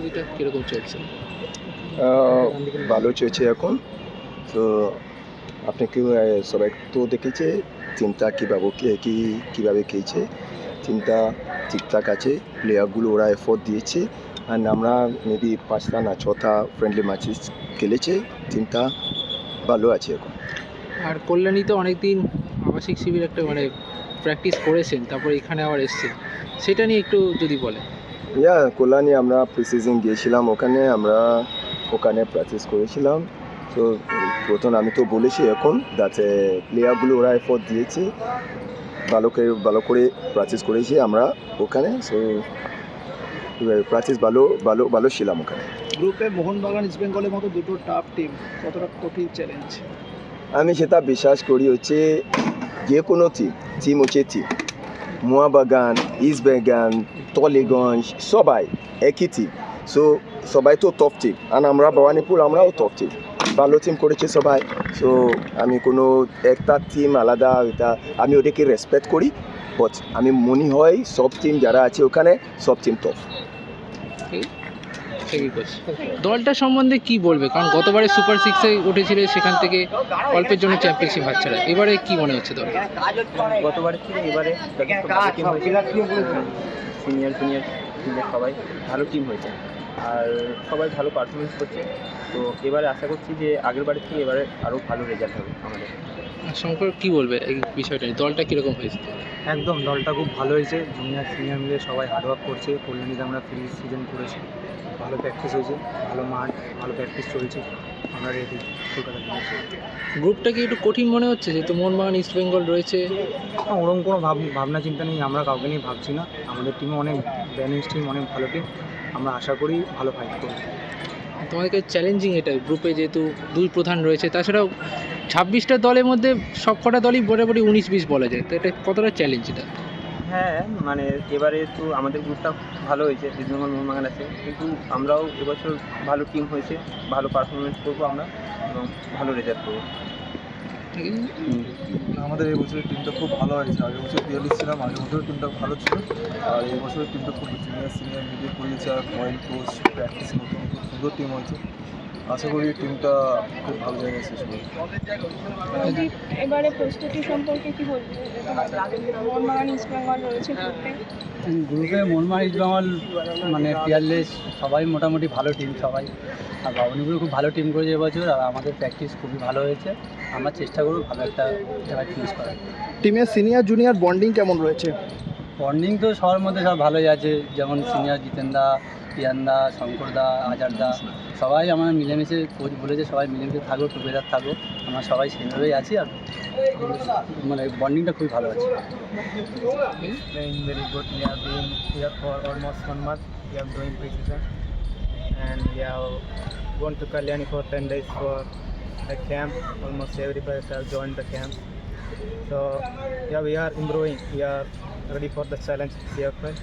প্রস্তুতিটা কীরকম চলছে? ভালো চলছে এখন। তো আপনি কি সবাই তো দেখেছে টিমটা কীভাবে খেলছে। টিমটা ঠিকঠাক আছে, প্লেয়ারগুলো ওরা এফোর্ট দিয়েছে। অ্যান্ড আমরা মেবি 5টা না 6টা ফ্রেন্ডলি ম্যাচেস খেলেছে। টিমটা ভালো আছে এখন। আর কল্যাণীতে অনেকদিন আবাসিক শিবির একটা প্র্যাকটিস করেছেন, তারপর এখানে আবার এসছেন, সেটা নিয়ে একটু যদি বলেন। কল্যাণী আমরা প্রিসিজন গিয়েছিলাম, ওখানে প্র্যাকটিস করেছিলাম। তো প্রথম আমি তো বলেছি এখন যাতে প্লেয়ারগুলো ওরা এফোর্ট দিয়েছে, ভালো করে প্র্যাকটিস করেছি আমরা ওখানে। সো প্র্যাকটিস ভালো ছিলাম ওখানে। গ্রুপে মোহনবাগান, ইস্ট বেঙ্গলের মতো দুটো টাফ টিম, কতটা কঠিন চ্যালেঞ্জ? আমি সেটা বিশ্বাস করি হচ্ছে যে কোনো টিম হচ্ছে টিম। মোহনবাগান, ইস্ট বেঙ্গল, টলিগঞ্জ সবাই একই টিম। সো সবাই তো টপ টিম, আর আমরা ভবানীপুর আমরাও টপ টিম, ভালো টিম করেছে সবাই। সো আমি কোনো একটা টিম আলাদা আমি ওদেরকে রেসপেক্ট করি, বাট আমি মনে হয় সব টিম যারা আছে ওখানে সব টিম টপ। দলটা সম্বন্ধে কি বলবে? কারণ গতবারে সুপার সিক্সে উঠেছিল, সেখান থেকে অল্পের জন্য চ্যাম্পিয়নশিপ হাতছাড়া। এবারে কি মনে হচ্ছে দল? গতবারের থেকে এবারে সিনিয়র জুনিয়র সবাই ভালো টিম হয়েছে, আর সবাই ভালো পারফরমেন্স করছে। তো এবারে আশা করছি যে আগের বারের থেকে এবারে আরও ভালো রেজাল্ট হবে আমাদের। শঙ্কর কি বলবে এই বিষয়টা নিয়ে? দলটা কীরকম হয়েছে? একদম, দলটা খুব ভালো হয়েছে। জুনিয়র সিনিয়র মিলে সবাই হার্ডওয়ার্ক করছে। কল্যাণীতে আমরা প্রি সিজন করেছি, ভালো প্র্যাকটিস হয়েছে, ভালো মাঠ, ভালো প্র্যাকটিস চলছে। আমরা রেডি কলকাতা জন্য। গ্রুপটা কি একটু কঠিন মনে হচ্ছে, যেহেতু মোহনবাগান, ইস্ট বেঙ্গল রয়েছে? ওরকম কোনো ভাবনা চিন্তা নেই, আমরা কাউকে নিয়ে ভাবছি না। আমাদের টিমে অনেক ব্যালেন্স টিম, অনেক ভালো টিম। আমরা আশা করি ভালো ফাইট করব। তোমাদেরকে চ্যালেঞ্জিং এটা, গ্রুপে যেহেতু দুই প্রধান রয়েছে, তাছাড়াও 26টা দলের মধ্যে সব কটা দলই মোটামুটি 19-20 বলা যায়, তো এটা কতটা চ্যালেঞ্জ এটা? হ্যাঁ, মানে এবারে তো আমাদের গ্রুপটা ভালো হয়েছে, ইস্ট বেঙ্গল মোহনবাগান আছে, কিন্তু আমরাও এবছর ভালো টিম হয়েছে, ভালো পারফরমেন্স করবো আমরা এবং ভালো রেজাল্ট করবো। আমাদের এই বছরের টিমটা খুব ভালো হয়েছে। আগের বছর পিয়ারলিস্ট ছিলাম, আগের বছরের টিমটা ভালো ছিল, আর এই বছরের টিমটা খুব সিনিয়র মিডিয়ে করিয়েছে, আর পয়েন্ট কোচ প্র্যাকটিস নতুন খুব সুন্দর টিম হয়েছে। আশা করি টিমটা খুব ভালো জায়গায় শেষ করবে। এবারে প্রস্তুতি সম্পর্কে কি বলবো? মোহনবাগান, ইস্ট বেঙ্গল রয়েছে গ্রুপে মোহনবাগান, ইস্ট বেঙ্গল মানে পিয়ারলেস সবাই মোটামুটি ভালো টিম সবাই। আর ভবানীপুর খুব ভালো টিম করেছে এবছর, আর আমাদের প্র্যাকটিস খুবই ভালো হয়েছে। আমরা চেষ্টা করব ভালো একটা জায়গায় ফিনিশ করার। টিমের সিনিয়র জুনিয়র বন্ডিং কেমন রয়েছে? বন্ডিং তো সবার মধ্যে সব ভালোই আছে, যেমন সিনিয়র জিতেনদা, পিয়ানদা, শঙ্করদা, আজারদা, সবাই আমরা মিলেমিশে কোচ বলেছে সবাই মিলেমিশে থাকবো, টুগেদার থাকবো। আমরা সবাই সেভাবেই আছি, আর মানে বন্ডিংটা খুবই ভালো আছে। Playing very good. We have been here for almost 1 month. We are doing pre-season, and we have gone to Kalyani for 10 days for the camp. Almost everybody has joined the camp. So yeah, we are improving. We are ready for the challenge CFL.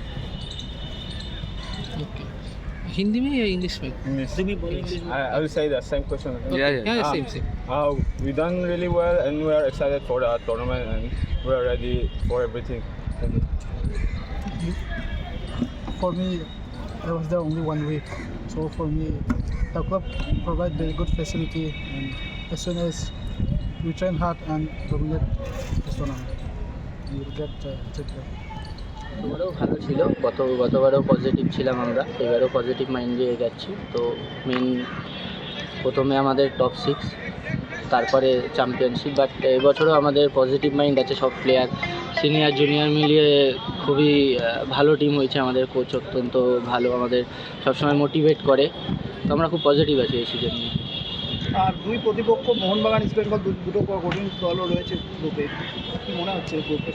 Hindi में या English में? I will say the same question. Yeah, same. We done really well, and we are excited for the tournament, and we are ready for everything. For me, I was there only 1 week, so for me, the club provide very good facility, and as soon as we train hard and dominate this tournament, we will get triple. এবারেও ভালো ছিল, গতবারেও positive ছিলাম আমরা, এবারেও positive mind দিয়ে যাচ্ছি। তো প্রথমে আমাদের টপ 6, তারপরে চ্যাম্পিয়নশিপ, বাট এবছরও আমাদের পজিটিভ মাইন্ড আছে। সব প্লেয়ার সিনিয়র জুনিয়র মিলিয়ে খুবই ভালো টিম হয়েছে। আমাদের কোচ অত্যন্ত ভালো, আমাদের সবসময় মোটিভেট করে। তো আমরা খুব পজিটিভ আছি এই সিজন নিয়ে। আর দুই প্রতিপক্ষ মোহনবাগান, ইস্ট বেঙ্গল দুটো কঠিন দলও রয়েছে গ্রুপে, কি মনে হচ্ছে গ্রুপে?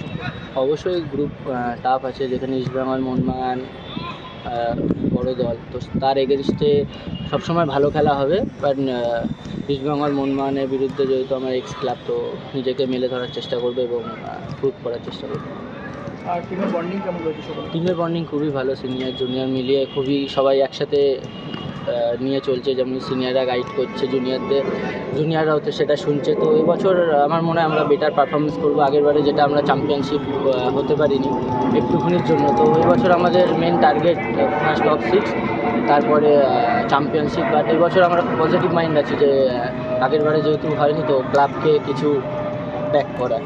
অবশ্যই গ্রুপ টাফ আছে, যেখানে ইস্ট বেঙ্গল, মোহনবাগান বড় দল, তো তার এগেনস্টে সবসময় ভালো খেলা হবে। বাট ইস্ট বেঙ্গল মোহনবাগানের বিরুদ্ধে যেহেতু আমার এক্স ক্লাব, তো নিজেকে মেলে ধরার চেষ্টা করবে এবং প্রুভ করার চেষ্টা করবে। আর টিমের বন্ডিং কেমন রয়েছে? টিমের বন্ডিং খুবই ভালো, সিনিয়র জুনিয়র মিলিয়ে খুবই সবাই একসাথে নিয়ে চলছে। যেমন সিনিয়ররা গাইড করছে জুনিয়ররাও তো সেটা শুনছে। তো এবছর আমার মনে হয় আমরা বেটার পারফরমেন্স করবো। আগেরবারে যেটা আমরা চ্যাম্পিয়নশিপ হতে পারিনি একটুখানির জন্য, তো এবছর আমাদের মেন টার্গেট ফার্স্ট টপ 6 তারপরে চ্যাম্পিয়নশিপ। বাট এবছর আমরা পজিটিভ মাইন্ড আছি যে আগের বারে যেহেতু হয়নি তো ক্লাবকে কিছু ব্যাক করা।